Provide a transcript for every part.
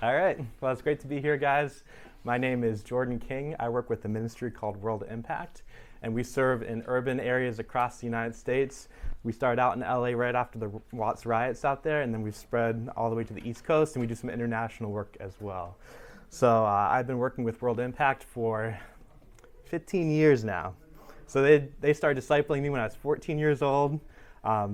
All right. Well, it's great to be here, guys. My name is Jordan King. I work with a ministry called World Impact, and we serve in urban areas across the United States. We started out in LA right after the Watts riots out there, and then we've spread all the way to the East Coast, and we do some international work as well. So I've been working with World Impact for 15 years now. So they started discipling me when I was 14 years old,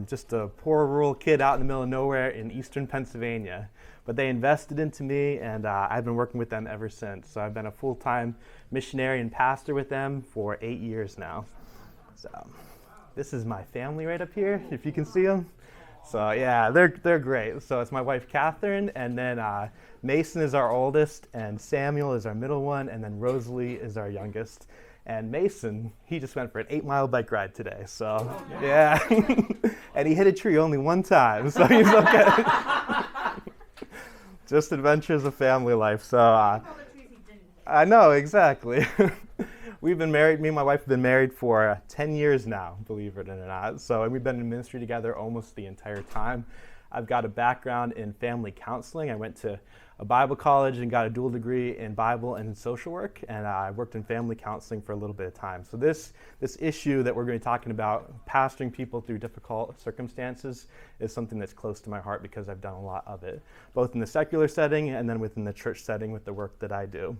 just a poor rural kid out in the middle of nowhere in eastern Pennsylvania. But they invested into me, and I've been working with them ever since. So I've been a full-time missionary and pastor with them for 8 years now. So this is my family right up here, if you can see them. So yeah, they're great. So it's my wife Catherine, and then Mason is our oldest, and Samuel is our middle one, and then Rosalie is our youngest. And Mason, he just went for an 8-mile bike ride today. So yeah, and he hit a tree only one time, so he's okay. Just adventures of family life. So I know, exactly. We've been married, me and my wife have been married for 10 years now, believe it or not. So we've been in ministry together almost the entire time. I've got a background in family counseling. I went to a Bible college and got a dual degree in Bible and in social work, and I worked in family counseling for a little bit of time. So this issue that we're going to be talking about, pastoring people through difficult circumstances, is something that's close to my heart because I've done a lot of it, both in the secular setting and then within the church setting with the work that I do.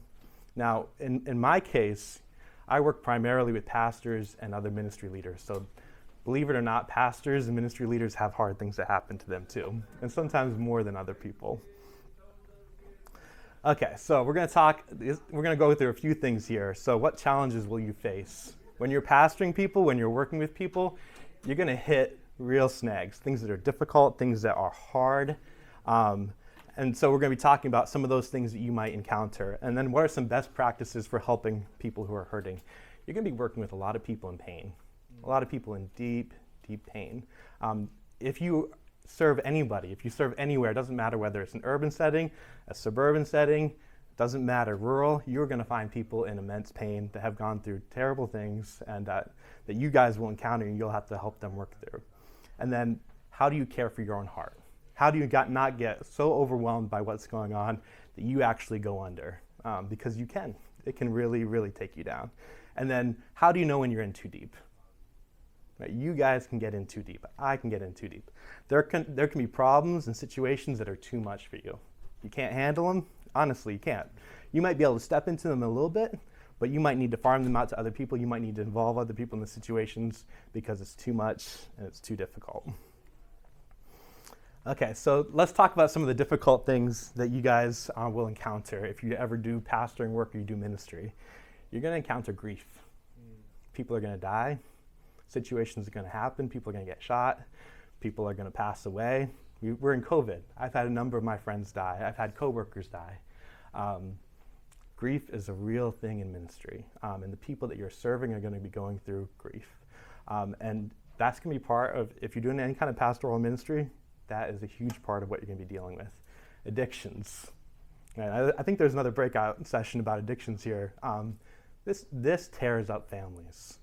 Now, in my case, I work primarily with pastors and other ministry leaders. So believe it or not, pastors and ministry leaders have hard things that happen to them too, and sometimes more than other people. Okay, so we're going to go through a few things here. So what challenges will you face? When you're pastoring people, when you're working with people, you're going to hit real snags, things that are difficult, things that are hard. And so we're going to be talking about some of those things that you might encounter. And then what are some best practices for helping people who are hurting? You're going to be working with a lot of people in pain, a lot of people in deep, deep pain. If you serve anybody, if you serve anywhere, it doesn't matter whether it's an urban setting, a suburban setting, doesn't matter, rural, you're going to find people in immense pain that have gone through terrible things and that you guys will encounter and you'll have to help them work through. And then how do you care for your own heart? How do you not get so overwhelmed by what's going on that you actually go under? Because you can. It can really, really take you down. And then how do you know when you're in too deep? Right, you guys can get in too deep. I can get in too deep. There can be problems and situations that are too much for you. You can't handle them. Honestly, you can't. You might be able to step into them a little bit, but you might need to farm them out to other people. You might need to involve other people in the situations because it's too much and it's too difficult. Okay, so let's talk about some of the difficult things that you guys will encounter if you ever do pastoring work or you do ministry. You're going to encounter grief. People are going to die. Situations are going to happen. People are going to get shot. People are going to pass away. We're in COVID. I've had a number of my friends die. I've had coworkers die. Grief is a real thing in ministry, and the people that you're serving are going to be going through grief. And that's going to be part of, if you're doing any kind of pastoral ministry, that is a huge part of what you're going to be dealing with. Addictions. And I think there's another breakout session about addictions here. This tears up families.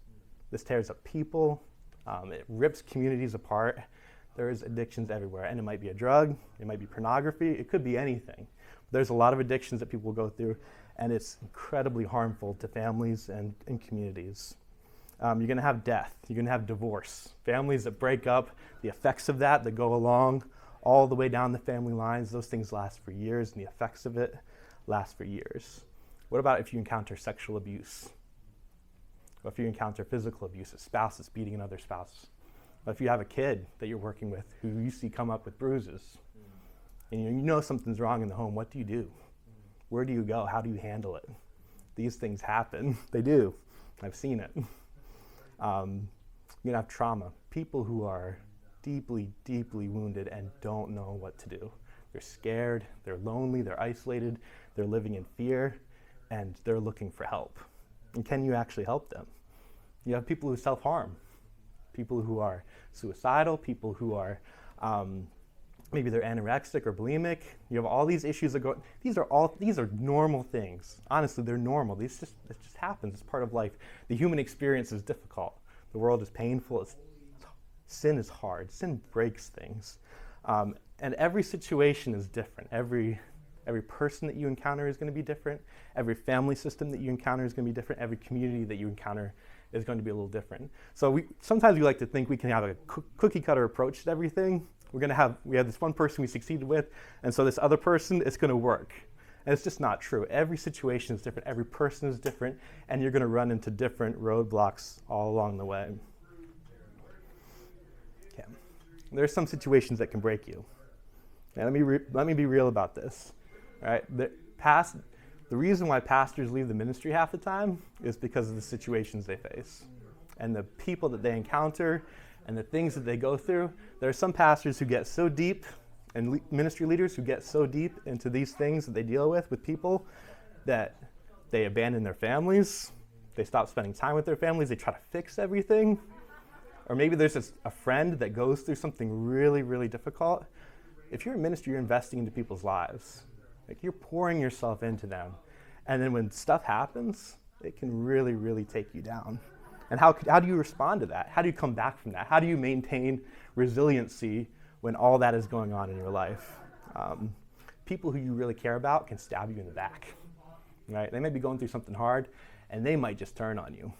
This tears up people. It rips communities apart. There's addictions everywhere. And it might be a drug. It might be pornography. It could be anything. There's a lot of addictions that people will go through, and it's incredibly harmful to families and communities. You're going to have death. You're going to have divorce. Families that break up, the effects of that go along all the way down the family lines. Those things last for years, and the effects of it last for years. What about if you encounter sexual abuse? What if you encounter physical abuse, a spouse that's beating another spouse? What if you have a kid that you're working with who you see come up with bruises? And you know something's wrong in the home. What do you do? Where do you go? How do you handle it? These things happen. They do. I've seen it. You're going to have trauma. People who are deeply, deeply wounded and don't know what to do. They're scared, they're lonely, they're isolated, they're living in fear, and they're looking for help. And can you actually help them? You have people who self-harm, people who are suicidal, people who are maybe they're anorexic or bulimic. You have all these issues that go. These are normal things. Honestly, they're normal. It just happens. It's part of life. The human experience is difficult. The world is painful. Sin is hard. Sin breaks things, and every situation is different. Every Every person that you encounter is going to be different. Every family system that you encounter is going to be different. Every community that you encounter is going to be a little different. So sometimes we like to think we can have a cookie cutter approach to everything. We have this one person we succeeded with, and so this other person, it's going to work. And it's just not true. Every situation is different. Every person is different, and you're going to run into different roadblocks all along the way. Okay. There's some situations that can break you. And let me be real about this. All right? The reason why pastors leave the ministry half the time is because of the situations they face and the people that they encounter and the things that they go through. There are some pastors who get so deep, and ministry leaders who get so deep into these things that they deal with people, that they abandon their families, they stop spending time with their families, they try to fix everything. Or maybe there's a friend that goes through something really, really difficult. If you're in ministry, you're investing into people's lives. Like, you're pouring yourself into them. And then when stuff happens, it can really, really take you down. And how do you respond to that? How do you come back from that? How do you maintain resiliency when all that is going on in your life? People who you really care about can stab you in the back, right? They may be going through something hard, and they might just turn on you.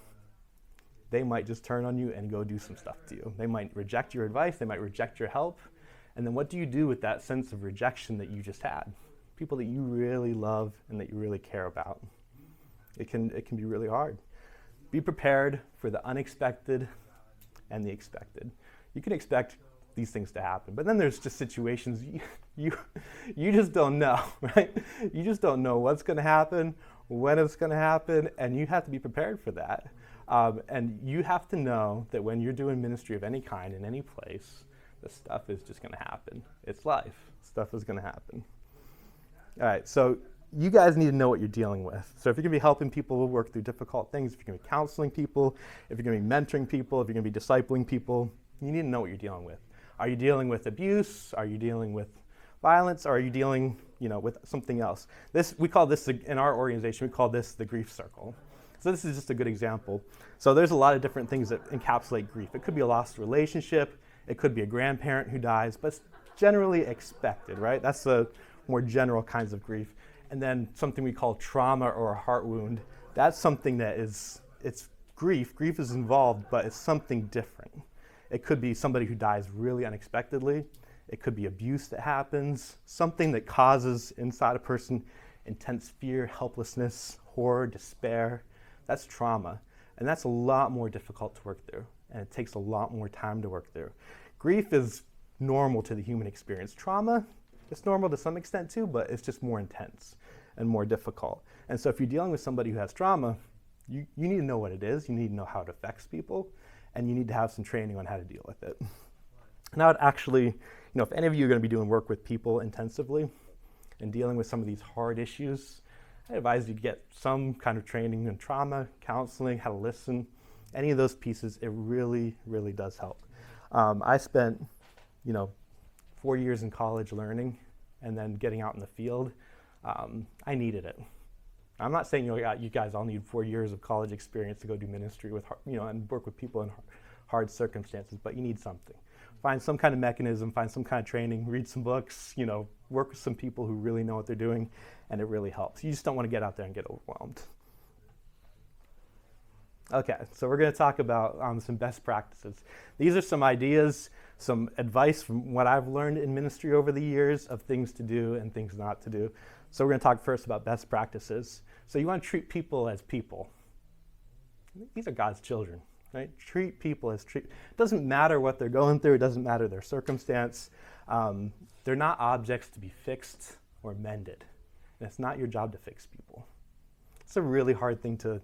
They might just turn on you and go do some stuff to you. They might reject your advice. They might reject your help. And then what do you do with that sense of rejection that you just had? People that you really love and that you really care about. It can be really hard. Be prepared for the unexpected and the expected. You can expect these things to happen, but then there's just situations you just don't know, right? You just don't know what's going to happen, when it's going to happen, and you have to be prepared for that. And you have to know that when you're doing ministry of any kind in any place, the stuff is just going to happen. It's life. Stuff is going to happen. All right, so you guys need to know what you're dealing with. So if you're going to be helping people work through difficult things, if you're going to be counseling people, if you're going to be mentoring people, if you're going to be discipling people, you need to know what you're dealing with. Are you dealing with abuse? Are you dealing with violence? Or are you dealing, with something else? We call this, in our organization, we call this the grief circle. So this is just a good example. So there's a lot of different things that encapsulate grief. It could be a lost relationship. It could be a grandparent who dies, but it's generally expected, right? That's the more general kinds of grief. And then something we call trauma or a heart wound. That's something that it's grief. Grief is involved, but it's something different. It could be somebody who dies really unexpectedly. It could be abuse that happens, something that causes inside a person intense fear, helplessness, horror, despair. That's trauma. And that's a lot more difficult to work through. And it takes a lot more time to work through. Grief is normal to the human experience. Trauma, it's normal to some extent too, but it's just more intense and more difficult. And so if you're dealing with somebody who has trauma, you need to know what it is, you need to know how it affects people, and you need to have some training on how to deal with it. And I would actually, if any of you are going to be doing work with people intensively and dealing with some of these hard issues, I advise you to get some kind of training in trauma, counseling, how to listen. Any of those pieces, it really, really does help. I spent, 4 years in college learning and then getting out in the field. I needed it. I'm not saying you guys all need 4 years of college experience to go do ministry with, and work with people in hard circumstances, but you need something. Find some kind of mechanism, find some kind of training, read some books, work with some people who really know what they're doing, and it really helps. You just don't want to get out there and get overwhelmed. Okay, so we're going to talk about some best practices. These are some ideas, some advice from what I've learned in ministry over the years of things to do and things not to do. So we're going to talk first about best practices. So you want to treat people as people. These are God's children, right? Treat people as It doesn't matter what they're going through. It doesn't matter their circumstance. They're not objects to be fixed or mended. And it's not your job to fix people. It's a really hard thing to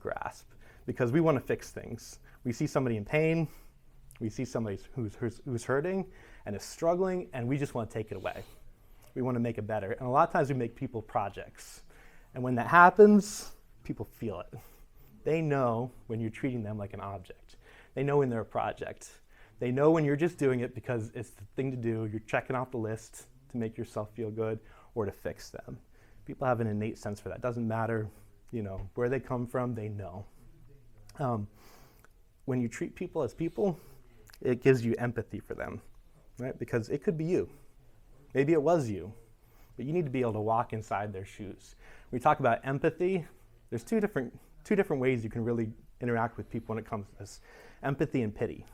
grasp because we want to fix things. We see somebody in pain. We see somebody who's hurting and is struggling, and we just want to take it away. We want to make it better. And a lot of times we make people projects. And when that happens, people feel it. They know when you're treating them like an object. They know when they're a project. They know when you're just doing it because it's the thing to do. You're checking off the list to make yourself feel good or to fix them. People have an innate sense for that. Doesn't matter, where they come from, they know. When you treat people as people, it gives you empathy for them, right? Because it could be you. Maybe it was you. but you need to be able to walk inside their shoes. When we talk about empathy, there's two different ways you can really interact with people when it comes to this. Empathy and pity.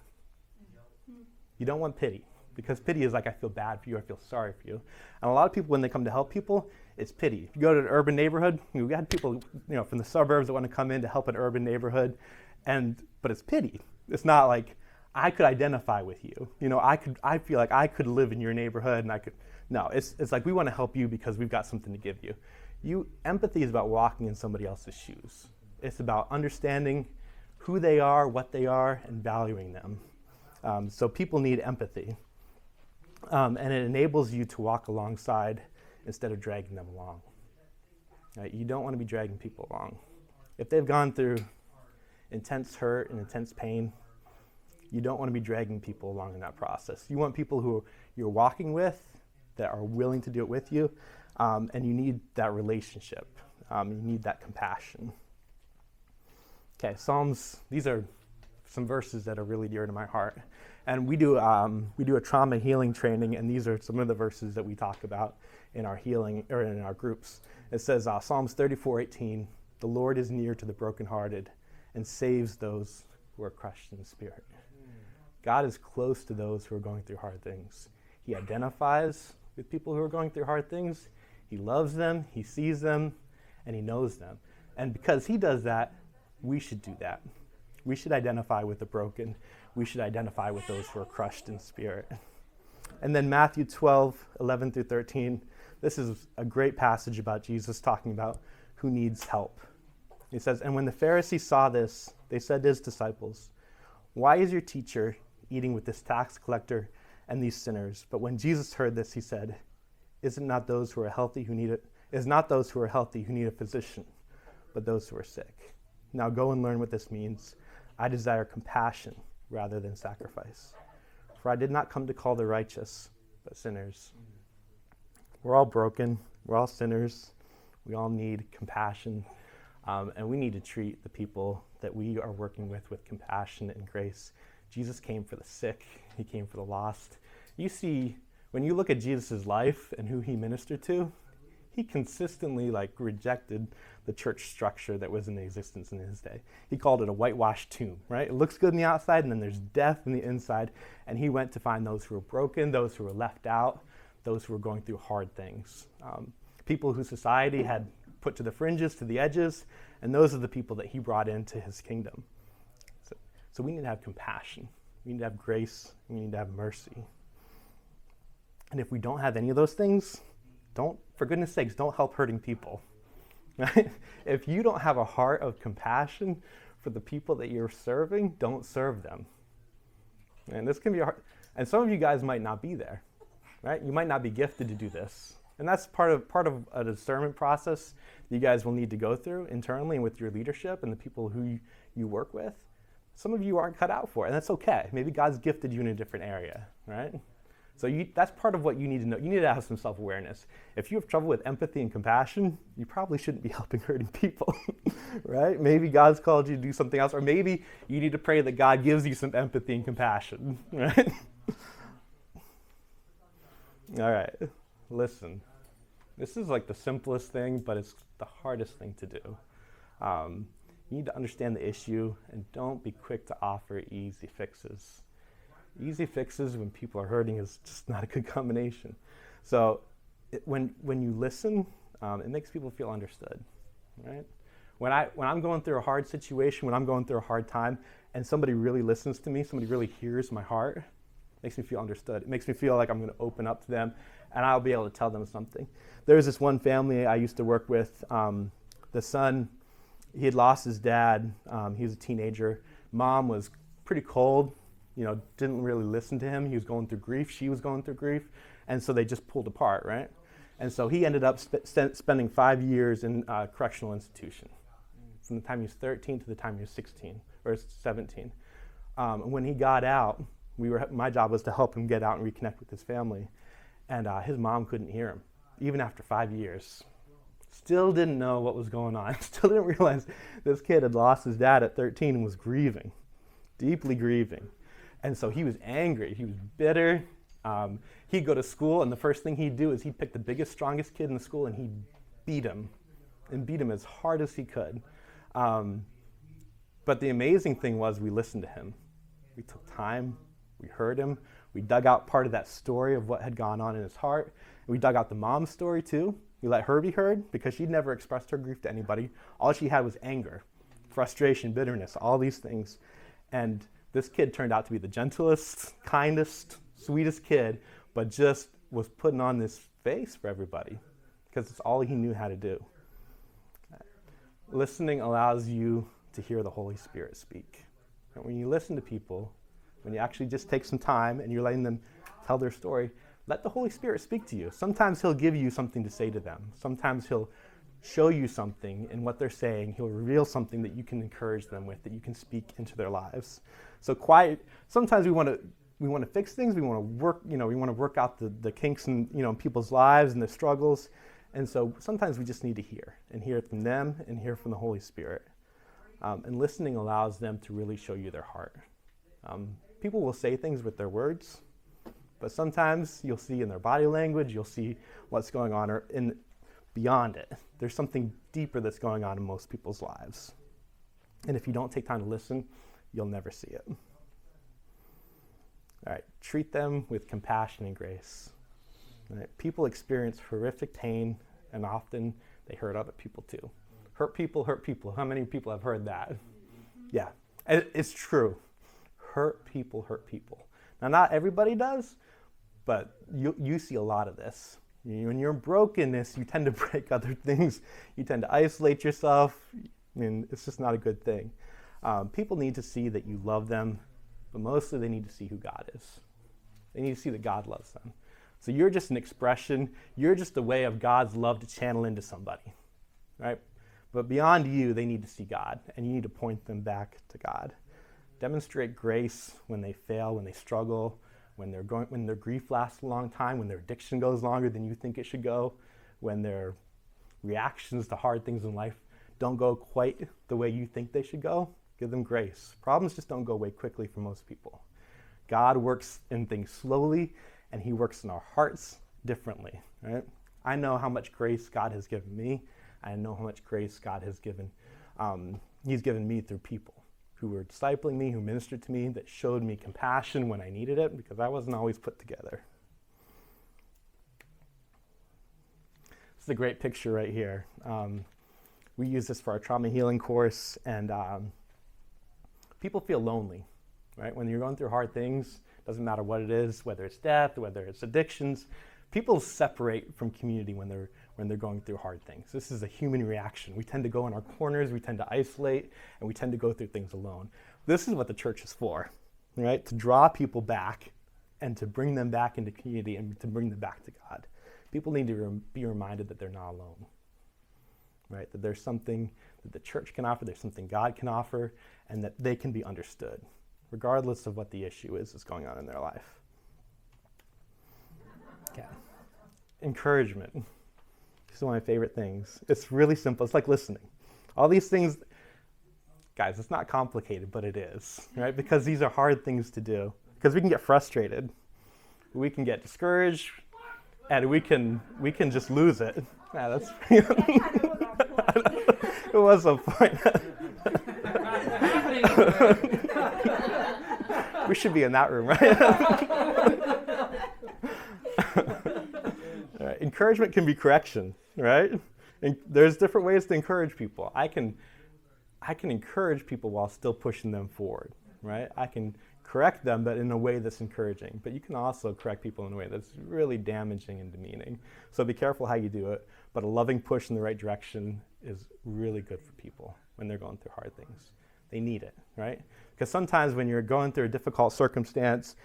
You don't want pity, because pity is like, I feel bad for you, I feel sorry for you. And a lot of people, when they come to help people, it's pity. If you go to an urban neighborhood, we had people from the suburbs that want to come in to help an urban neighborhood, but it's pity. It's not like, I could identify with you. I feel like I could live in your neighborhood, and I could. No, it's like, we want to help you because we've got something to give you. Empathy is about walking in somebody else's shoes. It's about understanding who they are, what they are, and valuing them. So people need empathy. And it enables you to walk alongside instead of dragging them along. Right? You don't want to be dragging people along. If they've gone through intense hurt and intense pain, you don't want to be dragging people along in that process. You want people who you're walking with that are willing to do it with you, and you need that relationship. You need that compassion. Okay, Psalms, these are some verses that are really dear to my heart. And we do a trauma healing training, and these are some of the verses that we talk about in our healing, or in our groups. It says, Psalms 34:18, the Lord is near to the brokenhearted and saves those who are crushed in spirit. God is close to those who are going through hard things. He identifies with people who are going through hard things. He loves them, he sees them, and he knows them. And because he does that, we should do that. We should identify with the broken. We should identify with those who are crushed in spirit. And then Matthew 12:11-13. This is a great passage about Jesus talking about who needs help. He says, and when the Pharisees saw this, they said to his disciples, why is your teacher eating with this tax collector and these sinners? But when Jesus heard this, he said, is not those who are healthy who need a physician, but those who are sick. Now go and learn what this means. I desire compassion rather than sacrifice. For I did not come to call the righteous, but sinners. We're all broken. We're all sinners. We all need compassion. And we need to treat the people that we are working with compassion and grace. Jesus came for the sick. He came for the lost. You see, when you look at Jesus' life and who he ministered to, he consistently rejected the church structure that was in existence in his day. He called it a whitewashed tomb, right? It looks good on the outside, and then there's death on the inside. And he went to find those who were broken, those who were left out, those who were going through hard things. People who society had put to the fringes, to the edges, and those are the people that he brought into his kingdom. So we need to have compassion. We need to have grace. We need to have mercy. And if we don't have any of those things, for goodness sakes, don't help hurting people. Right? If you don't have a heart of compassion for the people that you're serving, don't serve them. And this can be hard. And some of you guys might not be there, right? You might not be gifted to do this. And that's part of a discernment process that you guys will need to go through internally and with your leadership and the people who you work with. Some of you aren't cut out for it, and that's okay. Maybe God's gifted you in a different area, right? So that's part of what you need to know. You need to have some self-awareness. If you have trouble with empathy and compassion, you probably shouldn't be helping hurting people, right? Maybe God's called you to do something else, or maybe you need to pray that God gives you some empathy and compassion, right? All right, listen. This is the simplest thing, but it's the hardest thing to do. You need to understand the issue, and don't be quick to offer easy fixes. Easy fixes when people are hurting is just not a good combination. So when you listen, it makes people feel understood, right? When I'm going through a hard situation, when I'm going through a hard time, and somebody really listens to me, somebody really hears my heart, it makes me feel understood. It makes me feel like I'm going to open up to them, and I'll be able to tell them something. There's this one family I used to work with. The son, he had lost his dad. He was a teenager. Mom was pretty cold. Didn't really listen to him. He was going through grief. She was going through grief. And so they just pulled apart, right? And so he ended up spending 5 years in a correctional institution from the time he was 13 to the time he was 16 or 17. And when he got out, my job was to help him get out and reconnect with his family. And his mom couldn't hear him, even after 5 years. Still didn't know what was going on. Still didn't realize this kid had lost his dad at 13 and was deeply grieving. And so he was angry. He was bitter. He'd go to school, and the first thing he'd do is he'd pick the biggest, strongest kid in the school, and he'd beat him as hard as he could. But the amazing thing was we listened to him. We took time, we heard him, we dug out part of that story of what had gone on in his heart. And we dug out the mom's story too. We let her be heard because she'd never expressed her grief to anybody. All she had was anger, frustration, bitterness, all these things. And this kid turned out to be the gentlest, kindest, sweetest kid, but just was putting on this face for everybody because it's all he knew how to do. Listening allows you to hear the Holy Spirit speak. And when you listen to people, when you actually just take some time and you're letting them tell their story, let the Holy Spirit speak to you. Sometimes he'll give you something to say to them. Sometimes he'll show you something in what they're saying. He'll reveal something that you can encourage them with, that you can speak into their lives. So sometimes we want to fix things. We want to work out the kinks in people's lives and the struggles. And so sometimes we just need to hear from them and hear from the Holy Spirit. And listening allows them to really show you their heart. People will say things with their words, but sometimes you'll see in their body language, you'll see what's going on or beyond it. There's something deeper that's going on in most people's lives. And if you don't take time to listen, you'll never see it. All right, treat them with compassion and grace. All right, people experience horrific pain, and often they hurt other people too. Hurt people hurt people. How many people have heard that? Yeah, it's true. Hurt people hurt people. Now, not everybody does, but you see a lot of this. When you're in brokenness, you tend to break other things. You tend to isolate yourself, and it's just not a good thing. People need to see that you love them, but mostly they need to see who God is. They need to see that God loves them. So you're just an expression. You're just a way of God's love to channel into somebody, right? But beyond you, they need to see God, and you need to point them back to God. Demonstrate grace when they fail, when they struggle, when their grief lasts a long time, when their addiction goes longer than you think it should go, when their reactions to hard things in life don't go quite the way you think they should go. Give them grace. Problems just don't go away quickly for most people. God works in things slowly, and he works in our hearts differently, right? I know how much grace God has given me. I know how much grace God has given. He's given me through people who were discipling me, who ministered to me, that showed me compassion when I needed it, because I wasn't always put together. This is a great picture right here. We use this for our trauma healing course, and people feel lonely, right? When you're going through hard things, doesn't matter what it is, whether it's death, whether it's addictions, people separate from community when they're going through hard things. This is a human reaction. We tend to go in our corners, we tend to isolate, and we tend to go through things alone. This is what the church is for, right? To draw people back and to bring them back into community and to bring them back to God. People need to be reminded that they're not alone, right? That there's something that the church can offer, there's something God can offer, and that they can be understood, regardless of what the issue is that's going on in their life. Okay. Encouragement. This is one of my favorite things. It's really simple. It's like listening. All these things, guys, it's not complicated, but it is, right? Because these are hard things to do. Because we can get frustrated. We can get discouraged, and we can just lose it. Yeah, that's it was so funny. We should be in that room, right? All right. Encouragement can be correction, right? And there's different ways to encourage people. I can encourage people while still pushing them forward, right? I can correct them, but in a way that's encouraging. But you can also correct people in a way that's really damaging and demeaning. So be careful how you do it. But a loving push in the right direction is really good for people when they're going through hard things. They need it, right? Because sometimes when you're going through a difficult circumstance,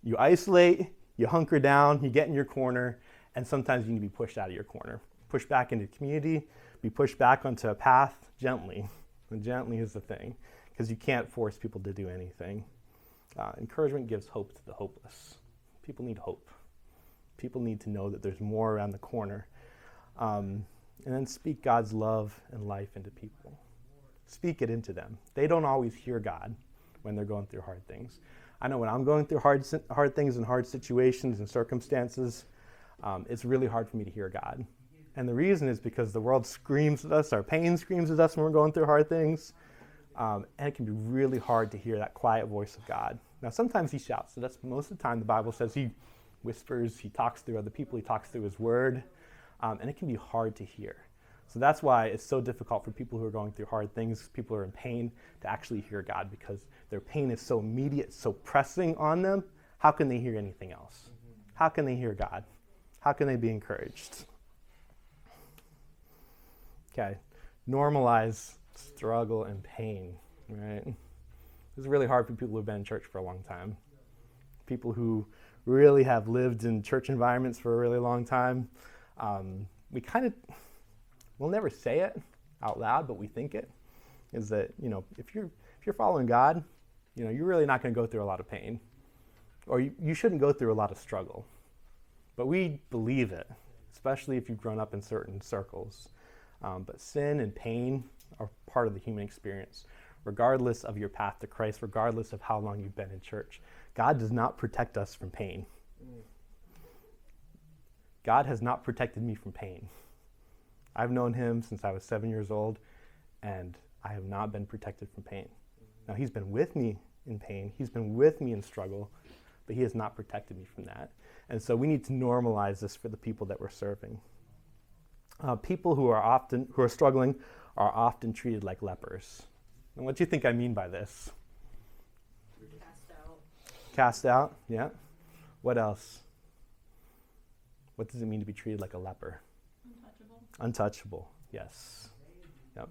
you isolate, you hunker down, you get in your corner, and sometimes you need to be pushed out of your corner. Pushed back into community, be pushed back onto a path gently. And gently is the thing, because you can't force people to do anything. Encouragement gives hope to the hopeless. People need hope. People need to know that there's more around the corner. And then speak God's love and life into people. Speak it into them. They don't always hear God when they're going through hard things. I know when I'm going through hard things and hard situations and circumstances, it's really hard for me to hear God. And the reason is because the world screams at us, our pain screams at us when we're going through hard things. And it can be really hard to hear that quiet voice of God. Now, sometimes he shouts. So that's most of the time the Bible says he whispers, he talks through other people, he talks through his word. And it can be hard to hear. So that's why it's so difficult for people who are going through hard things, people who are in pain, to actually hear God, because their pain is so immediate, so pressing on them. How can they hear anything else? How can they hear God? How can they be encouraged? Okay, normalize struggle and pain, right? This is really hard for people who've been in church for a long time. People who really have lived in church environments for a really long time. We'll never say it out loud, but we think it, is that, if you're following God, you're really not going to go through a lot of pain, or you shouldn't go through a lot of struggle. But we believe it, especially if you've grown up in certain circles. But sin and pain are part of the human experience, regardless of your path to Christ, regardless of how long you've been in church. God does not protect us from pain. God has not protected me from pain. I've known him since I was 7 years old, and I have not been protected from pain. Now, he's been with me in pain. He's been with me in struggle, but he has not protected me from that. And so we need to normalize this for the people that we're serving. People who are struggling are often treated like lepers. And what do you think I mean by this? Cast out. Cast out, yeah. What else? What does it mean to be treated like a leper? Untouchable. Untouchable, yes. Yep.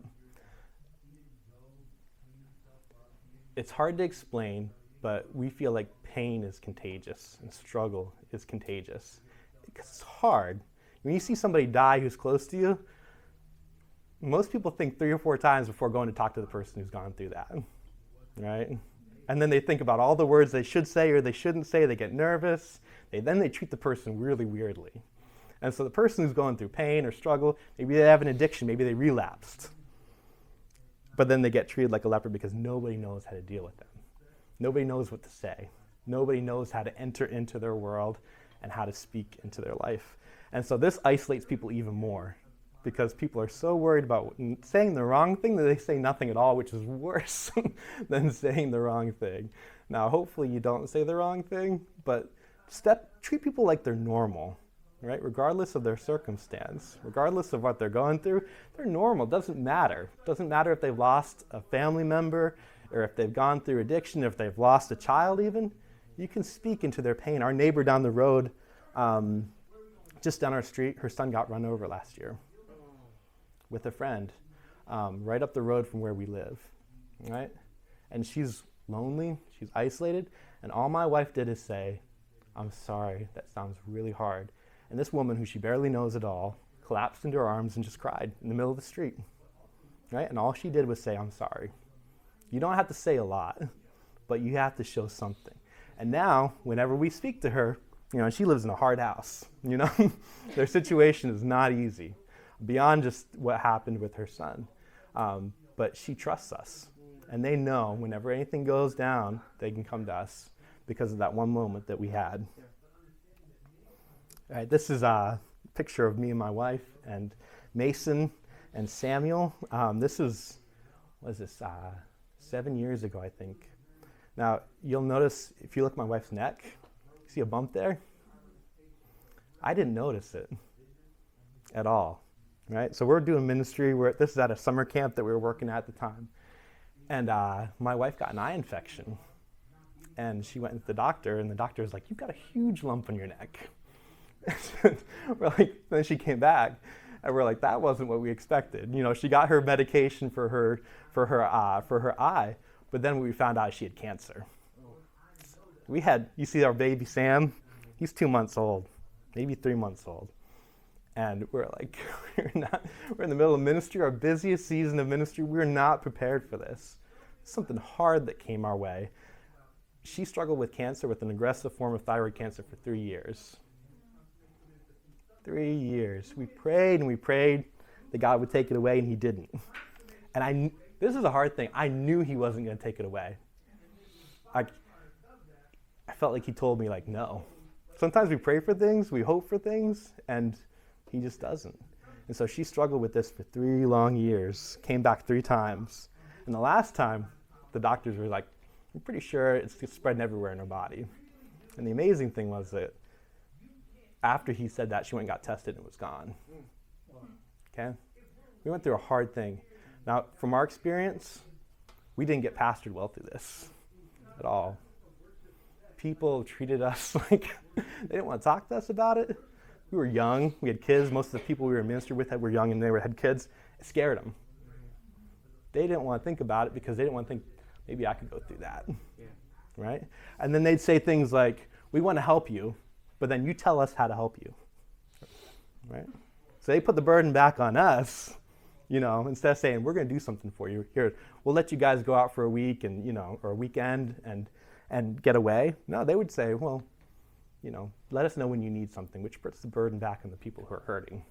It's hard to explain, but we feel like pain is contagious and struggle is contagious. Because it's hard. When you see somebody die who's close to you, most people think 3 or 4 times before going to talk to the person who's gone through that, right? And then they think about all the words they should say or they shouldn't say. They get nervous. Then they treat the person really weirdly. And so the person who's going through pain or struggle, maybe they have an addiction, maybe they relapsed. But then they get treated like a leper because nobody knows how to deal with them. Nobody knows what to say. Nobody knows how to enter into their world and how to speak into their life. And so this isolates people even more, because people are so worried about saying the wrong thing that they say nothing at all, which is worse than saying the wrong thing. Now, hopefully you don't say the wrong thing, but treat people like they're normal, right? Regardless of their circumstance, regardless of what they're going through, they're normal. Doesn't matter. Doesn't matter if they've lost a family member, or if they've gone through addiction, if they've lost a child even. You can speak into their pain. Our neighbor down the road, just down our street, her son got run over last year with a friend, right up the road from where we live, right? And she's lonely, she's isolated, and all my wife did is say, "I'm sorry, that sounds really hard." And this woman, who she barely knows at all, collapsed into her arms and just cried in the middle of the street, right? And all she did was say, "I'm sorry." You don't have to say a lot, but you have to show something. And now, whenever we speak to her, she lives in a hard house, Their situation is not easy, beyond just what happened with her son. But she trusts us. And they know whenever anything goes down, they can come to us because of that one moment that we had. All right, this is a picture of me and my wife and Mason and Samuel. This is, 7 years ago, I think. Now, you'll notice, if you look at my wife's neck, see a bump there? I didn't notice it at all, right? So we're doing ministry. This is at a summer camp that we were working at the time. And my wife got an eye infection. And she went to the doctor, and the doctor was like, "You've got a huge lump on your neck." Then she came back, and we're like, that wasn't what we expected. She got her medication for her eye, but then we found out she had cancer. You see our baby Sam, he's 2 months old, maybe 3 months old. And we're like, we're in the middle of ministry, our busiest season of ministry. We're not prepared for this. Something hard that came our way. She struggled with cancer, with an aggressive form of thyroid cancer, for 3 years. 3 years. We prayed and we prayed that God would take it away, and he didn't. And this is a hard thing. I knew he wasn't going to take it away. I felt like he told me, like, no. Sometimes we pray for things, we hope for things, and he just doesn't. And so she struggled with this for 3 long years, came back 3 times. And the last time, the doctors were like, I'm pretty sure it's spreading everywhere in her body. And the amazing thing was that after he said that, she went and got tested and it was gone. Okay? We went through a hard thing. Now, from our experience, we didn't get pastored well through this at all. People treated us like they didn't want to talk to us about it. We were young. We had kids. Most of the people we were ministered with were young and they had kids. It scared them. They didn't want to think about it because they didn't want to think, maybe I could go through that. Yeah. Right? And then they'd say things like, we want to help you, but then you tell us how to help you. Right? So they put the burden back on us, instead of saying, we're going to do something for you. Here, we'll let you guys go out for a week and, or a weekend and get away. No, they would say, well, let us know when you need something, which puts the burden back on the people who are hurting.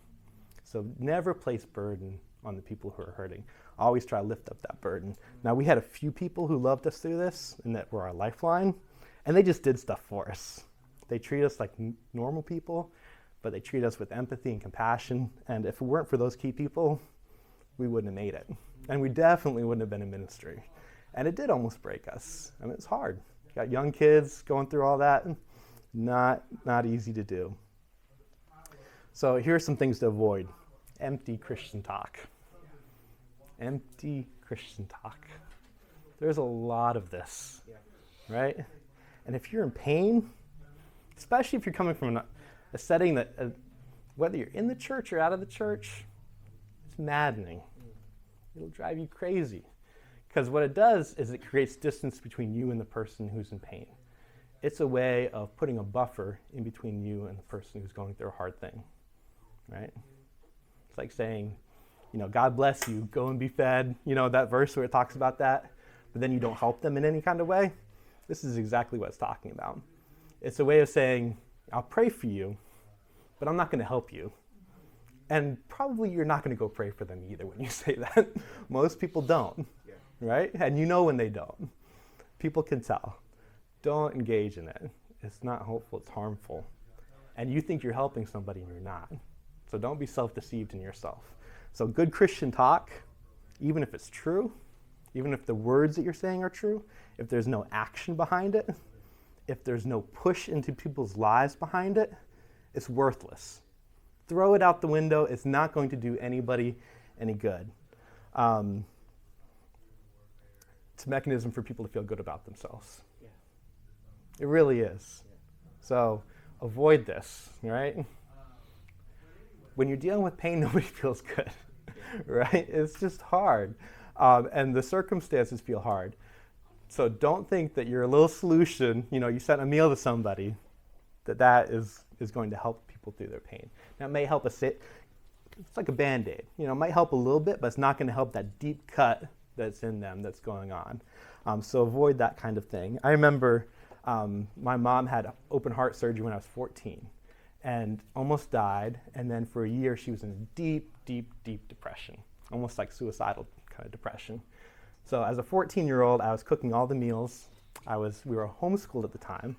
So never place burden on the people who are hurting. Always try to lift up that burden. Now, we had a few people who loved us through this and that were our lifeline, and they just did stuff for us. They treat us like normal people, but they treat us with empathy and compassion, and if it weren't for those key people, we wouldn't have made it. And we definitely wouldn't have been in ministry. And it did almost break us. I mean, it's hard. You got young kids going through all that. Not easy to do. So here are some things to avoid. Empty Christian talk. Empty Christian talk. There's a lot of this, right? And if you're in pain, especially if you're coming from a setting that, whether you're in the church or out of the church, it's maddening. It'll drive you crazy. Because what it does is it creates distance between you and the person who's in pain. It's a way of putting a buffer in between you and the person who's going through a hard thing, right? It's like saying, God bless you, go and be fed, that verse where it talks about that, but then you don't help them in any kind of way. This is exactly what it's talking about. It's a way of saying, I'll pray for you, but I'm not going to help you. And probably you're not going to go pray for them either when you say that. Most people don't, right? And when they don't. People can tell. Don't engage in it. It's not helpful, it's harmful. And you think you're helping somebody and you're not. So don't be self-deceived in yourself. So good Christian talk, even if it's true, even if the words that you're saying are true, if there's no action behind it, if there's no push into people's lives behind it, it's worthless. Throw it out the window. It's not going to do anybody any good. It's a mechanism for people to feel good about themselves. It really is. So avoid this, right? When you're dealing with pain, nobody feels good, right? It's just hard. And the circumstances feel hard. So don't think that your little solution, you sent a meal to somebody, that is going to help people through their pain. Now, it may help it's like a Band-Aid. It might help a little bit, but it's not going to help that deep cut that's in them that's going on. So avoid that kind of thing. I remember my mom had open heart surgery when I was 14 and almost died. And then for a year, she was in a deep, deep, deep depression, almost like suicidal kind of depression. So as a 14-year-old, I was cooking all the meals. We were homeschooled at the time,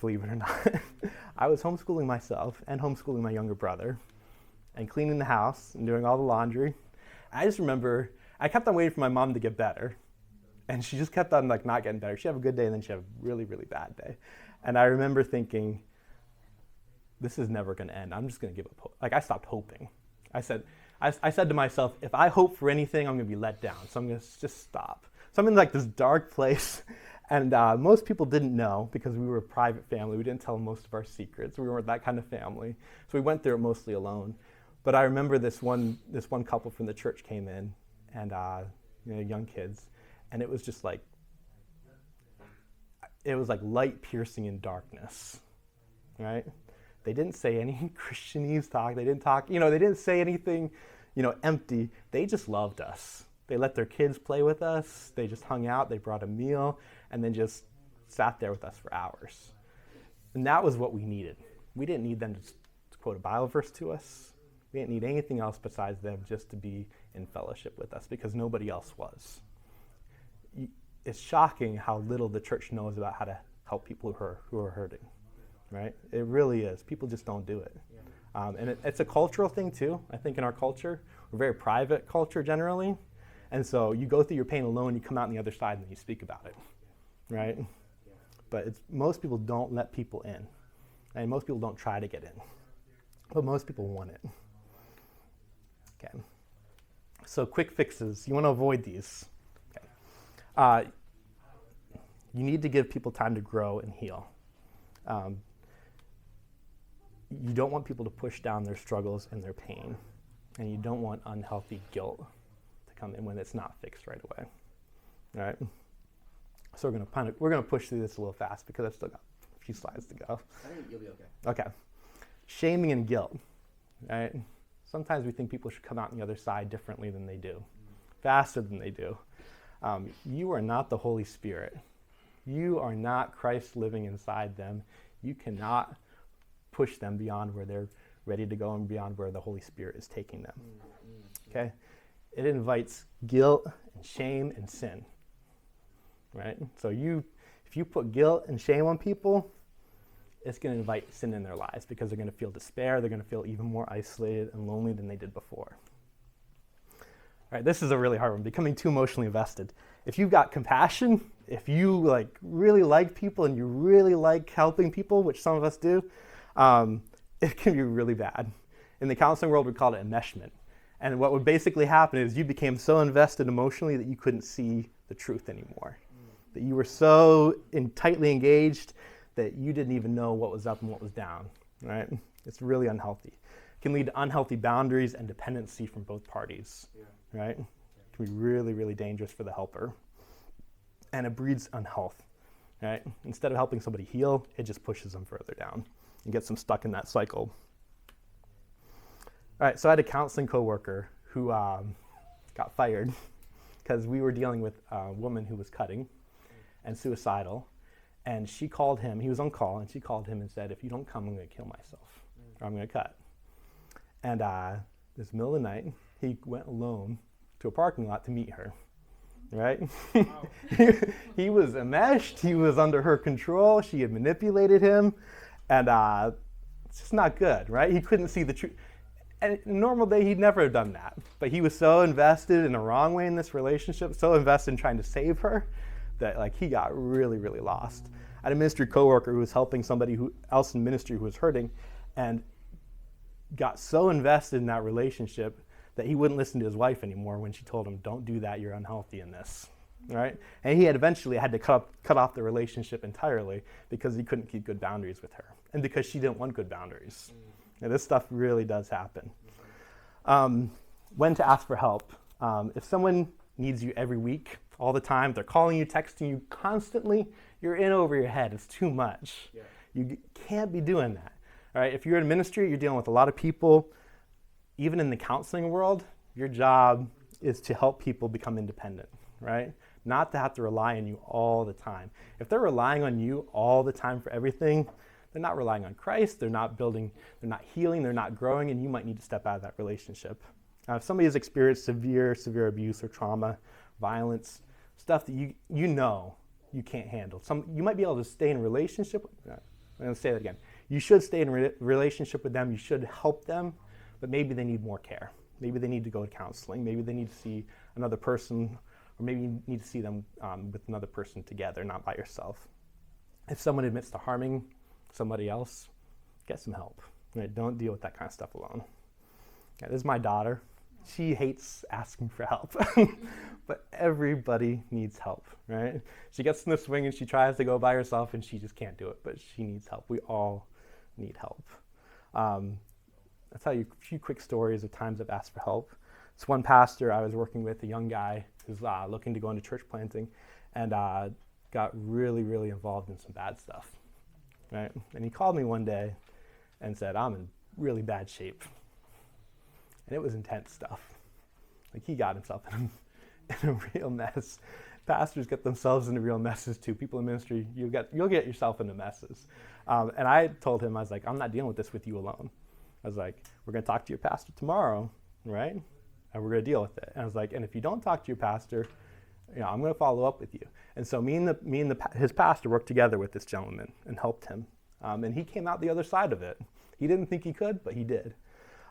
believe it or not. I was homeschooling myself and homeschooling my younger brother and cleaning the house and doing all the laundry. I just remember I kept on waiting for my mom to get better. And she just kept on not getting better. She'd have a good day and then she'd have a really, really bad day. And I remember thinking, this is never going to end. I'm just going to give up hope. I stopped hoping. I said to myself, if I hope for anything, I'm going to be let down. So I'm going to just stop. So I'm in this dark place. And most people didn't know because we were a private family. We didn't tell most of our secrets. We weren't that kind of family. So we went through it mostly alone. But I remember this one couple from the church came in and young kids. And it was just it was like light piercing in darkness, right? They didn't say any Christianese talk. They didn't talk, they didn't say anything, empty. They just loved us. They let their kids play with us. They just hung out. They brought a meal and then just sat there with us for hours. And that was what we needed. We didn't need them to quote a Bible verse to us. We didn't need anything else besides them just to be in fellowship with us because nobody else was. It's shocking how little the church knows about how to help people who are hurting, right? It really is. People just don't do it. And it's a cultural thing too. I think in our culture, we're a very private culture generally. And so you go through your pain alone, you come out on the other side, and then you speak about it, right? But most people don't let people in. And most people don't try to get in. But most people want it. Okay. So quick fixes. You want to avoid these. Okay. You need to give people time to grow and heal. You don't want people to push down their struggles and their pain. And you don't want unhealthy guilt to come in when it's not fixed right away. All right? So we're gonna push through this a little fast because I've still got a few slides to go. I think you'll be okay. Okay. Shaming and guilt. Right? Sometimes we think people should come out on the other side differently than they do, faster than they do. You are not the Holy Spirit. You are not Christ living inside them. You cannot push them beyond where they're ready to go and beyond where the Holy Spirit is taking them. Okay? It invites guilt and shame and sin. Right? So if you put guilt and shame on people, it's going to invite sin in their lives because they're going to feel despair. They're going to feel even more isolated and lonely than they did before. All right, this is a really hard one, becoming too emotionally invested. If you've got compassion, if you really like people and you really like helping people, which some of us do, it can be really bad. In the counseling world, we call it enmeshment. And what would basically happen is you became so invested emotionally that you couldn't see the truth anymore. That you were so tightly engaged that you didn't even know what was up and what was down, right? It's really unhealthy. It can lead to unhealthy boundaries and dependency from both parties, right? It can be really, really dangerous for the helper. And it breeds unhealth, right? Instead of helping somebody heal, it just pushes them further down and gets them stuck in that cycle. All right, so I had a counseling coworker who got fired because we were dealing with a woman who was cutting and suicidal. And she called him, he was on call, and she called him and said, if you don't come, I'm going to kill myself, or I'm going to cut. And this middle of the night, he went alone to a parking lot to meet her, right? Wow. He was enmeshed, he was under her control, she had manipulated him, and it's just not good, right? He couldn't see the truth. And in a normal day, he'd never have done that. But he was so invested in a wrong way in this relationship, so invested in trying to save her, that he got really, really lost. I had a ministry coworker who was helping somebody else in ministry who was hurting and got so invested in that relationship that he wouldn't listen to his wife anymore when she told him, don't do that, you're unhealthy in this, right? And he had eventually had to cut off the relationship entirely because he couldn't keep good boundaries with her and because she didn't want good boundaries. And this stuff really does happen. When to ask for help. If someone needs you every week, all the time, they're calling you, texting you constantly, you're in over your head. It's too much. Yeah. You can't be doing that. All right? If you're in ministry, you're dealing with a lot of people. Even in the counseling world, your job is to help people become independent, right? Not to have to rely on you all the time. If they're relying on you all the time for everything, they're not relying on Christ, they're not building, they're not healing, they're not growing, and you might need to step out of that relationship. If somebody has experienced severe abuse or trauma, violence, stuff that you know you can't handle. You might be able to stay in a relationship. I'm going to say that again. You should stay in a relationship with them. You should help them, but maybe they need more care. Maybe they need to go to counseling. Maybe they need to see another person, or maybe you need to see them with another person together, not by yourself. If someone admits to harming somebody else, get some help. Right? Don't deal with that kind of stuff alone. Okay, this is my daughter. She hates asking for help, but everybody needs help, right? She gets in the swing and she tries to go by herself and she just can't do it, but she needs help. We all need help. I'll tell you a few quick stories of times I've asked for help. This one pastor I was working with, a young guy who's looking to go into church planting and got really, really involved in some bad stuff, right? And he called me one day and said, I'm in really bad shape. And it was intense stuff. He got himself in a real mess. Pastors get themselves into real messes too. People in ministry, you'll get yourself into messes. And I told him, I was like, I'm not dealing with this with you alone. I was like, we're going to talk to your pastor tomorrow, right? And we're going to deal with it. And I was like, and if you don't talk to your pastor, I'm going to follow up with you. And so his pastor worked together with this gentleman and helped him. And he came out the other side of it. He didn't think he could, but he did.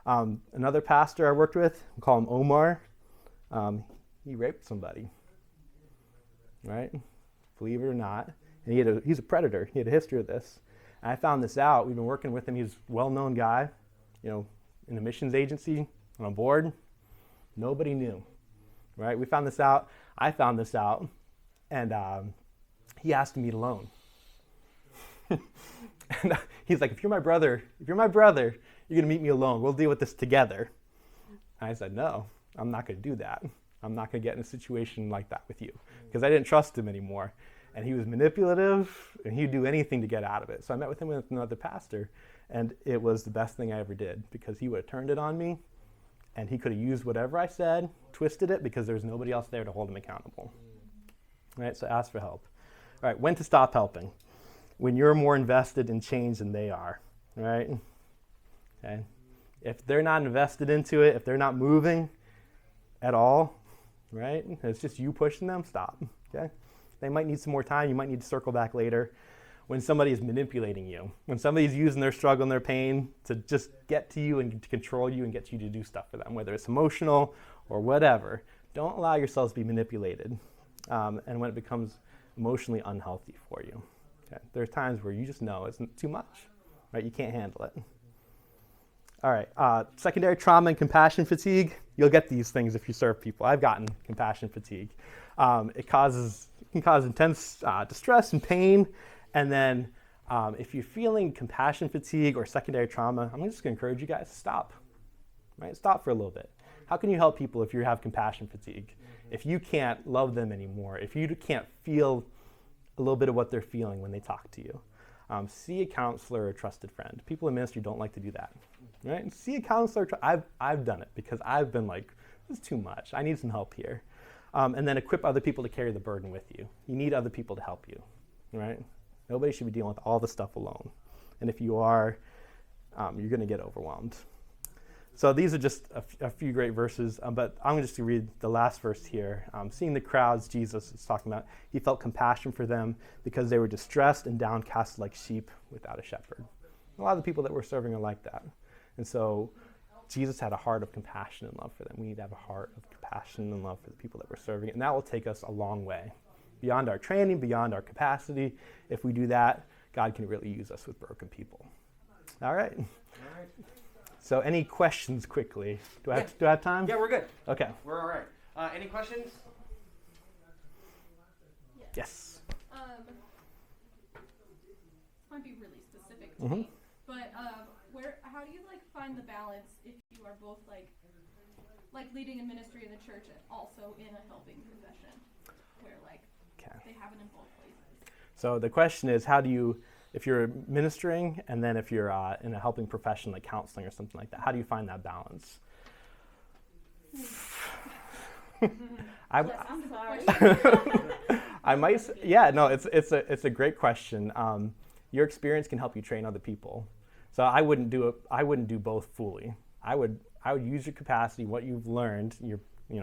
Another pastor I worked with, we call him Omar. He raped somebody, right? Believe it or not. And he's a predator. He had a history of this. And I found this out. We've been working with him. He's a well-known guy, in a missions agency, on a board. Nobody knew, right? We found this out. I found this out. And he asked me to loan. And he's like, if you're my brother, you're going to meet me alone. We'll deal with this together. And I said, no, I'm not going to do that. I'm not going to get in a situation like that with you, because I didn't trust him anymore. And he was manipulative, and he'd do anything to get out of it. So I met with him with another pastor, and it was the best thing I ever did, because he would have turned it on me, and he could have used whatever I said, twisted it, because there was nobody else there to hold him accountable. Right? So ask for help. All right, when to stop helping? When you're more invested in change than they are, right? Okay. If they're not invested into it, if they're not moving at all, right? It's just you pushing them, stop, okay? They might need some more time. You might need to circle back later. When somebody is manipulating you, when somebody's using their struggle and their pain to just get to you and to control you and get you to do stuff for them, whether it's emotional or whatever, don't allow yourselves to be manipulated. And when it becomes emotionally unhealthy for you. Okay? There are times where you just know it's too much, right? You can't handle it. All right, secondary trauma and compassion fatigue. You'll get these things if you serve people. I've gotten compassion fatigue. It can cause intense distress and pain. And then if you're feeling compassion fatigue or secondary trauma, I'm just going to encourage you guys to stop. Right? Stop for a little bit. How can you help people if you have compassion fatigue? If you can't love them anymore, if you can't feel a little bit of what they're feeling when they talk to you, see a counselor or a trusted friend. People in ministry don't like to do that, right? See a counselor. I've done it because I've been like, this is too much. I need some help here. And then equip other people to carry the burden with you. You need other people to help you, right? Nobody should be dealing with all the stuff alone. And if you are, you're going to get overwhelmed. So these are just a few great verses, but I'm just going to read the last verse here. Seeing the crowds, Jesus is talking about, he felt compassion for them because they were distressed and downcast like sheep without a shepherd. A lot of the people that we're serving are like that. And so Jesus had a heart of compassion and love for them. We need to have a heart of compassion and love for the people that we're serving. And that will take us a long way. Beyond our training, beyond our capacity. If we do that, God can really use us with broken people. All right. So any questions quickly? Do I have time? Yeah, we're good. Okay. We're all right. Any questions? Yes. This might be really specific to me, but how do you find the balance if you are both like leading a ministry in the church and also in a helping profession, where they happen in both places? So the question is, how do you, if you're ministering and then if you're in a helping profession like counseling or something like that, how do you find that balance? I'm sorry. I might. Yeah, no, it's a great question. Your experience can help you train other people. So I wouldn't do both fully. I would use your capacity, what you've learned,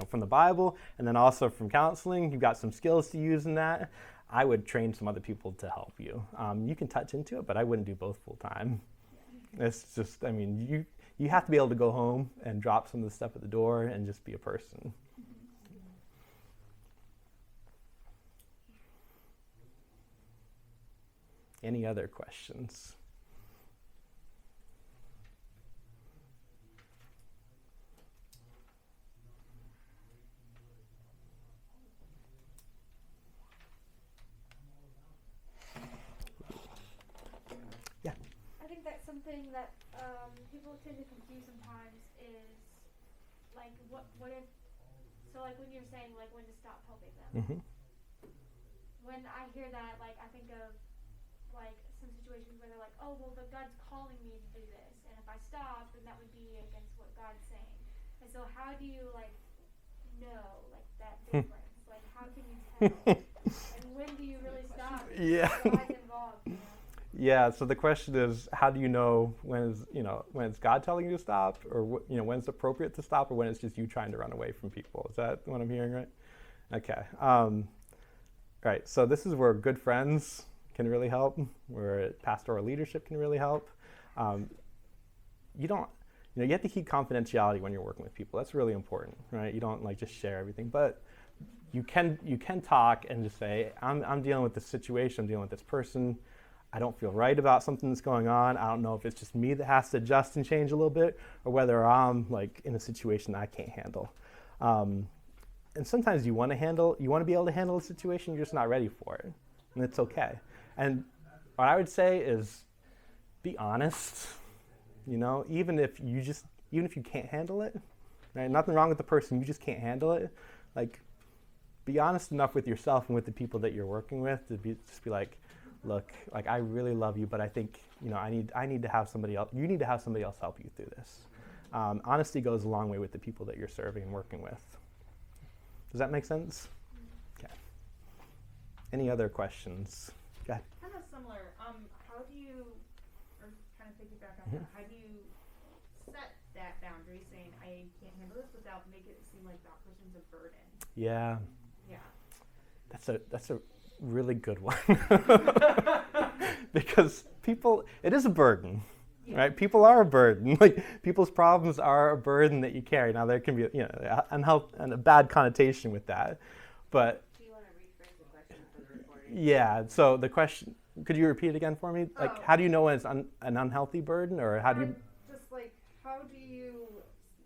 from the Bible, and then also from counseling. You've got some skills to use in that. I would train some other people to help you. You can touch into it, but I wouldn't do both full time. It's just, you have to be able to go home and drop some of the stuff at the door and just be a person. Any other questions? Yeah. I think that's something that people tend to confuse sometimes is what if, so when you're saying when to stop helping them. Mm-hmm. When I hear that, I think of some situations where they're oh, well, God's calling me to do this, and if I stop, then that would be against what God's saying. And so how do you know that difference? How can you tell? And when do you really stop? Yeah. God's involved. Yeah. So the question is, how do you know when it's God telling you to stop, or when it's appropriate to stop, or when it's just you trying to run away from people? Is that what I'm hearing right? Okay. Right. So this is where good friends can really help, where pastoral leadership can really help. You don't, you have to keep confidentiality when you're working with people. That's really important, right? You don't like just share everything, but you can talk and just say, I'm dealing with this situation. I'm dealing with this person. I don't feel right about something that's going on. I don't know if it's just me that has to adjust and change a little bit, or whether I'm like in a situation that I can't handle. And sometimes you want to be able to handle a situation, you're just not ready for it, and it's okay. And what I would say is, be honest. Even if you can't handle it, right? Nothing wrong with the person, you just can't handle it. Like, be honest enough with yourself and with the people that you're working with to just be like, look, like I really love you, but I think I need to have somebody else. You need to have somebody else help you through this. Honesty goes a long way with the people that you're serving and working with. Does that make sense? Okay. Any other questions? Go ahead. Kind of similar. How do you, or kind of piggyback on that, how do you set that boundary saying I can't handle this without making it seem like that person's a burden? Yeah. Yeah. That's a really good one. Because it is a burden. Right? People are a burden. Like, people's problems are a burden that you carry. Now, there can be, and a bad connotation with that. But do you want to rephrase the question for the recording? Yeah. So the question, could you repeat it again for me? Like, how do you know when it's an unhealthy burden, or how do you? Just like, how do you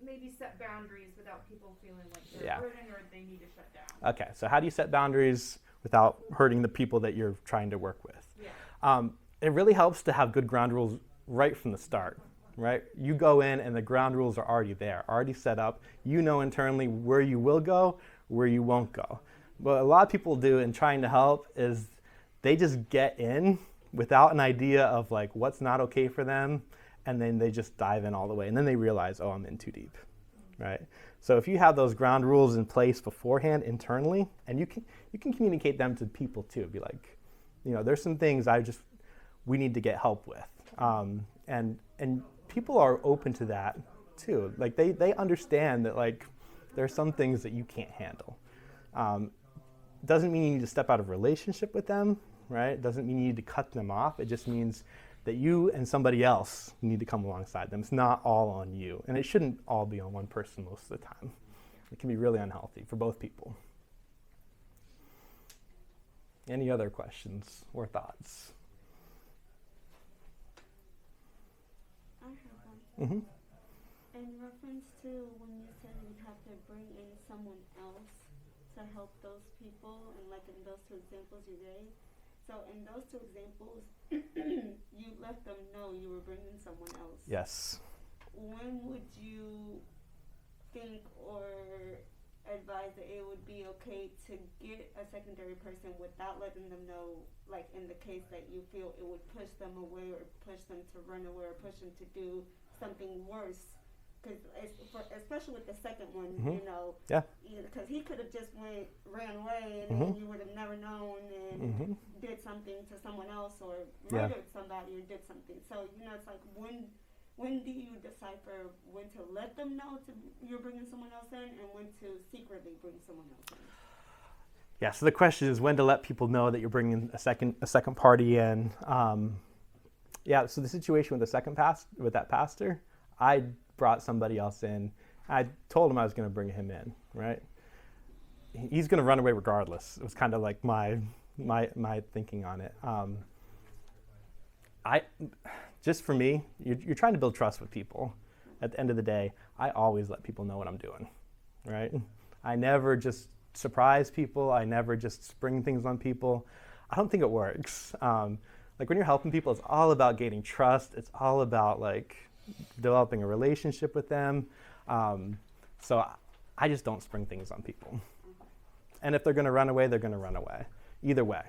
maybe set boundaries without people feeling like they're Yeah. a burden or they need to shut down? Okay. So how do you set boundaries without hurting the people that you're trying to work with? Yeah. It really helps to have good ground rules right from the start, right? You go in and the ground rules are already there, already set up. You know internally where you will go, where you won't go. What a lot of people do in trying to help is they just get in without an idea of like what's not okay for them, and then they just dive in all the way, and then they realize, oh, I'm in too deep, right? So if you have those ground rules in place beforehand internally, and you can communicate them to people too, be like, there's some things we need to get help with. And people are open to that too. Like they understand that like there are some things that you can't handle. Doesn't mean you need to step out of relationship with them, right? Doesn't mean you need to cut them off. It just means that you and somebody else need to come alongside them. It's not all on you, and it shouldn't all be on one person most of the time. It can be really unhealthy for both people. Any other questions or thoughts? I have one. Mm-hmm. In reference to when you said we have to bring in someone else to help those people, and like in those two examples you gave, so in those two examples, you let them know you were bringing someone else. Yes. When would you think or advise that it would be okay to get a secondary person without letting them know, like in the case that you feel it would push them away or push them to run away or push them to do something worse? Because especially with the second one, Yeah. Because he could have just ran away and then you would have never known and did something to someone else or murdered somebody or did something. So, it's like when do you decipher when to let them know you're bringing someone else in and when to secretly bring someone else in? Yeah, so the question is when to let people know that you're bringing a second party in. So the situation with that pastor, I brought somebody else in. I told him I was going to bring him in, right? He's going to run away regardless. It was kind of like my thinking on it. Just for me, you're trying to build trust with people. At the end of the day, I always let people know what I'm doing, right? I never just surprise people. I never just spring things on people. I don't think it works. Like when you're helping people, it's all about gaining trust. It's all about like developing a relationship with them. So I just don't spring things on people. And if they're going to run away, they're going to run away. Either way.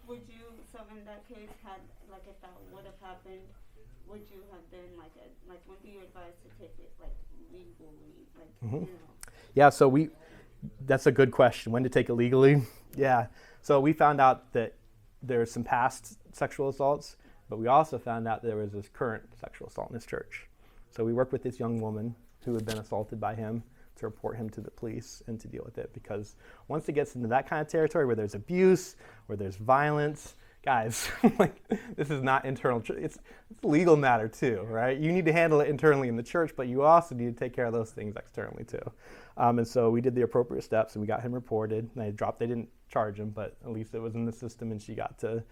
Would you, so in that case, if that would have happened, would you have been when do you advise to take it legally? Yeah, so that's a good question. When to take it legally? Yeah. So we found out that there's some past sexual assaults, but we also found out there was this current sexual assault in this church. So we worked with this young woman who had been assaulted by him to report him to the police and to deal with it, because once it gets into that kind of territory where there's abuse, where there's violence, guys, like, this is not internal. It's a legal matter too, right? You need to handle it internally in the church, but you also need to take care of those things externally too. And so we did the appropriate steps, and we got him reported. And they didn't charge him, but at least it was in the system, and she got to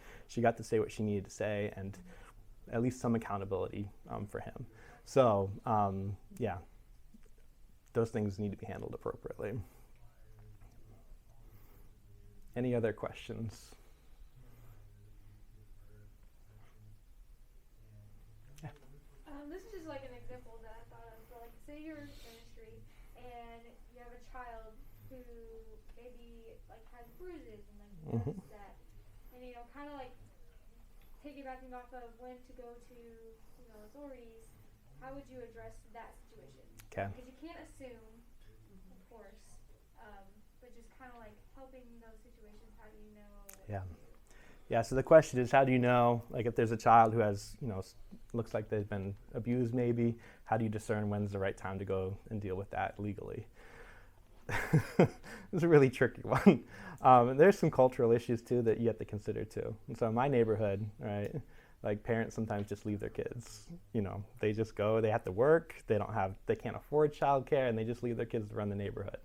say what she needed to say, and at least some accountability for him. So yeah, those things need to be handled appropriately. Any other questions? This is just like an example that I thought of. But like, say you're in ministry and you have a child who maybe like has bruises and like notices that, and kind of like piggybacking off of when to go to authorities. How would you address that situation? Okay. Because you can't assume, of course, but just kind of like helping those situations. How do you know? Yeah, so the question is, how do you know, like, if there's a child who has, looks like they've been abused maybe, how do you discern when's the right time to go and deal with that legally? It's a really tricky one. There's some cultural issues too that you have to consider too. And so in my neighborhood, right, like, parents sometimes just leave their kids. They just go, they have to work, they can't afford childcare, and they just leave their kids to run the neighborhood.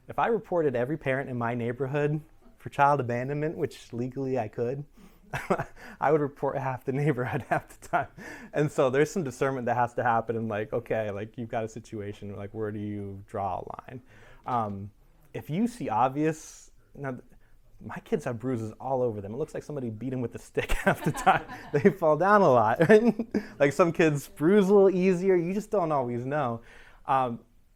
If I reported every parent in my neighborhood for child abandonment, which legally I could, I would report half the neighborhood half the time. And so there's some discernment that has to happen, and like, okay, like, you've got a situation, like, where do you draw a line? If you see obvious, now my kids have bruises all over them. It looks like somebody beat them with a stick half the time. They fall down a lot, right? Like, some kids bruise a little easier. You just don't always know.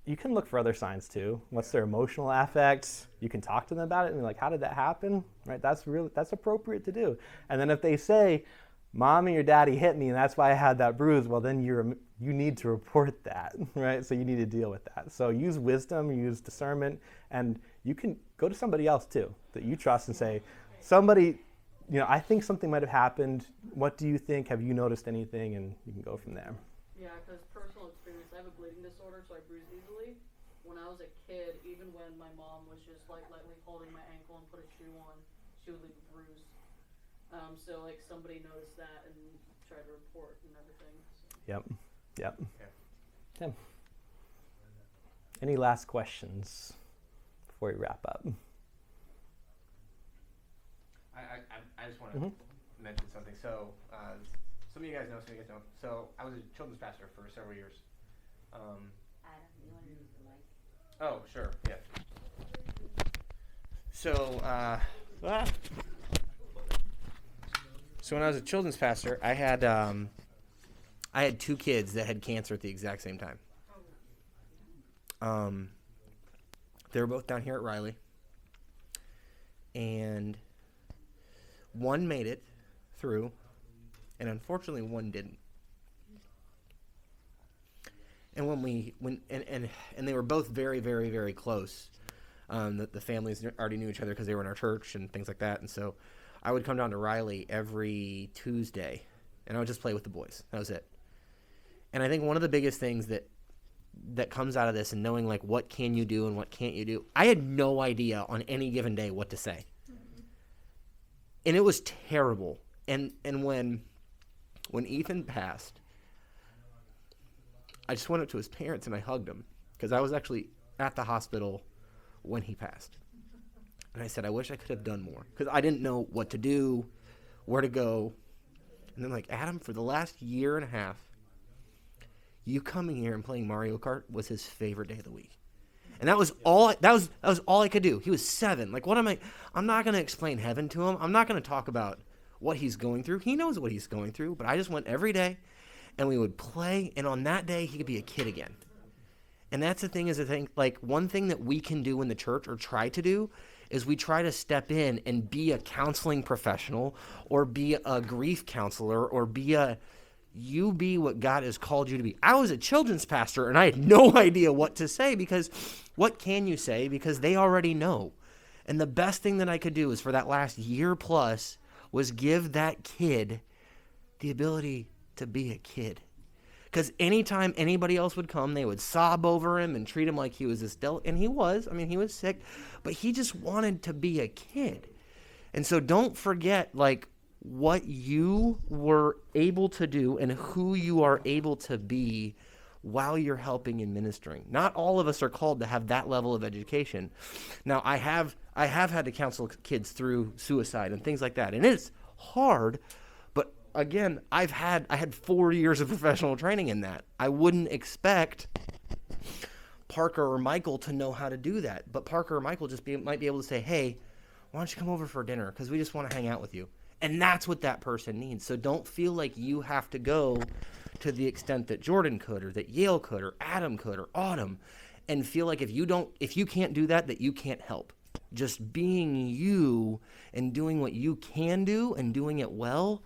You can look for other signs too. What's their emotional affect? You can talk to them about it and be like, how did that happen? Right? That's appropriate to do. And then if they say, Mommy or Daddy hit me and that's why I had that bruise, well, then you need to report that, right? So you need to deal with that. So use wisdom, use discernment, and you can go to somebody else too that you trust and say, somebody, I think something might have happened. What do you think? Have you noticed anything? And you can go from there. Yeah, because personal experience, I have a bleeding disorder, so I bruise easily. When I was a kid, even when my mom was just like lightly holding my ankle and put a shoe on, she would leave a bruise. So like, somebody noticed that and tried to report and everything. So. Yep. Tim. Any last questions before we wrap up? I just want to mention something. So some of you guys know, some of you guys don't. So I was a children's pastor for several years. Adam, you want to use the mic? Oh, sure, yeah. So, so when I was a children's pastor, I had 2 kids that had cancer at the exact same time. They were both down here at Riley, and one made it through, and unfortunately one didn't. And and they were both very, very, very close. The families already knew each other because they were in our church and things like that. And so I would come down to Riley every Tuesday, and I would just play with the boys. That was it. And I think one of the biggest things that comes out of this, and knowing like what can you do and what can't you do, I had no idea on any given day what to say. And it was terrible. And when Ethan passed, I just went up to his parents and I hugged him, because I was actually at the hospital when he passed. And I said, I wish I could have done more, because I didn't know what to do, where to go. And then, like, Adam, for the last year and a half, you coming here and playing Mario Kart was his favorite day of the week. And that was all I could do. He was 7. Like, what am I? I'm not going to explain heaven to him. I'm not going to talk about what he's going through. He knows what he's going through, but I just went every day, and we would play, and on that day, he could be a kid again. And that's the thing, is I think, like, one thing that we can do in the church, or try to do, is we try to step in and be a counseling professional, or be a grief counselor, or be what God has called you to be. I was a children's pastor, and I had no idea what to say, because what can you say? Because they already know. And the best thing that I could do is, for that last year plus, was give that kid the ability to be a kid. Because anytime anybody else would come, they would sob over him and treat him like he was this and he was. I mean, he was sick, but he just wanted to be a kid. And so don't forget, like, what you were able to do and who you are able to be while you're helping and ministering. Not all of us are called to have that level of education. Now, I have had to counsel kids through suicide and things like that, and it's hard. But again, I had 4 years of professional training in that. I wouldn't expect Parker or Michael to know how to do that, but Parker or Michael might be able to say, hey, why don't you come over for dinner, because we just want to hang out with you. And that's what that person needs. So don't feel like you have to go to the extent that Jordan could, or that Yale could, or Adam could, or Autumn, and feel like if you can't do that, that you can't help. Just being you and doing what you can do and doing it well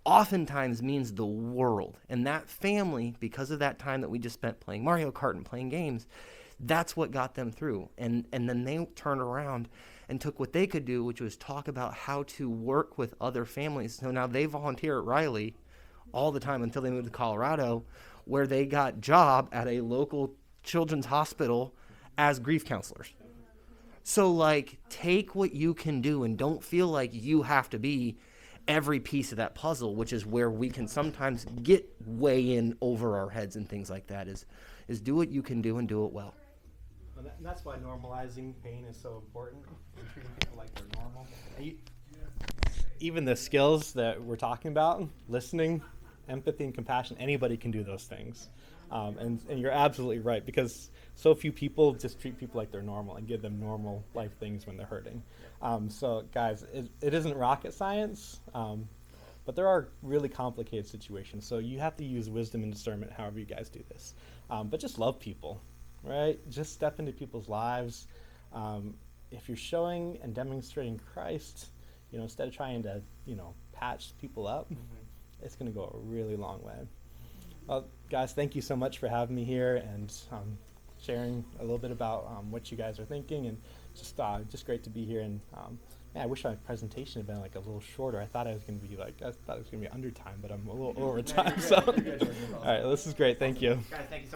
oftentimes means the world. And that family, because of that time that we just spent playing Mario Kart and playing games, that's what got them through. And then they turned around and took what they could do, which was talk about how to work with other families. So now they volunteer at Riley all the time until they moved to Colorado, where they got job at a local children's hospital as grief counselors. So, like, take what you can do and don't feel like you have to be every piece of that puzzle, which is where we can sometimes get way in over our heads and things like that, is do what you can do and do it well. And that's why normalizing pain is so important, and treating people like they're normal. Even the skills that we're talking about, listening, empathy, and compassion, anybody can do those things. And you're absolutely right, because so few people just treat people like they're normal and give them normal life things when they're hurting. So guys, it isn't rocket science, but there are really complicated situations. So you have to use wisdom and discernment however you guys do this. But just love people, right? Just step into people's lives. If you're showing and demonstrating Christ, instead of trying to, patch people up, it's going to go a really long way. Well, guys, thank you so much for having me here and sharing a little bit about what you guys are thinking, and just great to be here. And man, I wish my presentation had been like a little shorter. I thought it was going to be under time, but I'm a little over time. So, all right, this is great. Thank you. Guys, thank you so much.